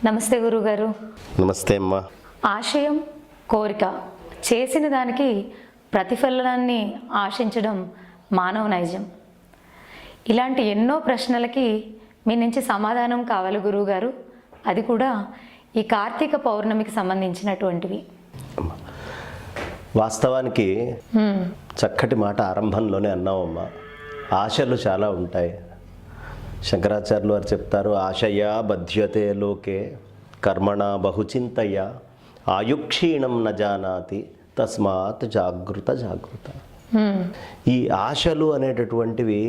నమస్తే గురుగారు. నమస్తే అమ్మా. ఆశయం, కోరిక, చేసిన దానికి ప్రతిఫలనాన్ని ఆశించడం మానవ నైజం. ఇలాంటి ఎన్నో ప్రశ్నలకి మీ నుంచి సమాధానం కావాలి గురువుగారు. అది కూడా ఈ కార్తీక పౌర్ణమికి సంబంధించినటువంటివి. వాస్తవానికి చక్కటి మాట ఆరంభంలోనే అన్నావమ్మా. ఆశలు చాలా ఉంటాయి. శంకరాచార్యులు వారు చెప్తారు, ఆశయా బధ్యతే లోకే కర్మణ బహుచింతయ ఆయుక్షీణం న జానాతి తస్మాత్ జాగృత జాగృత. ఈ ఆశలు అనేటటువంటివి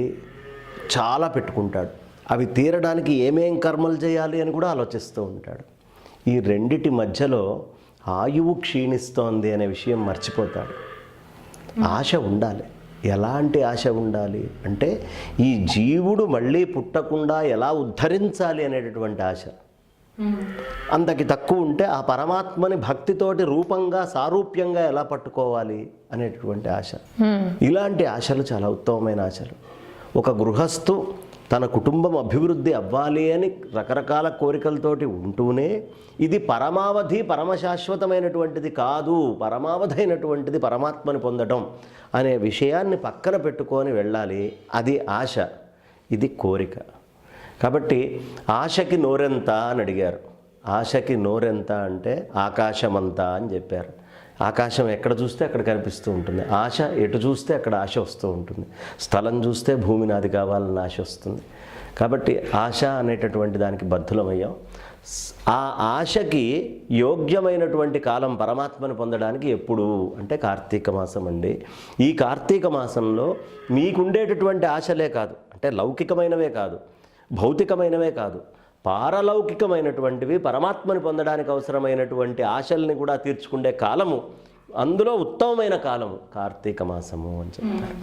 చాలా పెట్టుకుంటాడు. అవి తీరడానికి ఏమేం కర్మలు చేయాలి అని కూడా ఆలోచిస్తూ ఉంటాడు. ఈ రెండిటి మధ్యలో ఆయువు క్షీణిస్తోంది అనే విషయం మర్చిపోతాడు. ఆశ ఉండాలి. ఎలాంటి ఆశ ఉండాలి అంటే ఈ జీవుడు మళ్ళీ పుట్టకుండా ఎలా ఉద్ధరించాలి అనేటటువంటి ఆశ. అంతకి తక్కువ ఉంటే ఆ పరమాత్మని భక్తితోటి రూపంగా సారూప్యంగా ఎలా పట్టుకోవాలి అనేటటువంటి ఆశ. ఇలాంటి ఆశలు చాలా ఉత్తమమైన ఆశలు. ఒక గృహస్థు తన కుటుంబం అభివృద్ధి అవ్వాలి అని రకరకాల కోరికలతోటి ఉంటూనే ఇది పరమావధి పరమశాశ్వతమైనటువంటిది కాదు, పరమావధి అయినటువంటిది పరమాత్మని పొందడం అనే విషయాన్ని పక్కన పెట్టుకొని వెళ్ళాలి. అది ఆశ, ఇది కోరిక. కాబట్టి ఆశకి నోరెంత అని అడిగారు. ఆశకి నోరెంత అంటే ఆకాశమంతా అని చెప్పారు. ఆకాశం ఎక్కడ చూస్తే అక్కడ కనిపిస్తూ ఉంటుంది. ఆశ ఎటు చూస్తే అక్కడ ఆశ వస్తూ ఉంటుంది. స్థలం చూస్తే భూమి నాది కావాలన్న ఆశ వస్తుంది. కాబట్టి ఆశ అనేటటువంటి దానికి బద్ధులమయ్యాం. ఆ ఆశకి యోగ్యమైనటువంటి కాలం పరమాత్మను పొందడానికి ఎప్పుడు అంటే కార్తీక మాసం అండి. ఈ కార్తీక మాసంలో మీకుండేటటువంటి ఆశలే కాదు, అంటే లౌకికమైనవే కాదు, భౌతికమైనవే కాదు, పారలౌకికమైనటువంటివి, పరమాత్మని పొందడానికి అవసరమైనటువంటి ఆశల్ని కూడా తీర్చుకునే కాలము, అందులో ఉత్తమమైన కాలము కార్తీక మాసము అని చెప్తారు.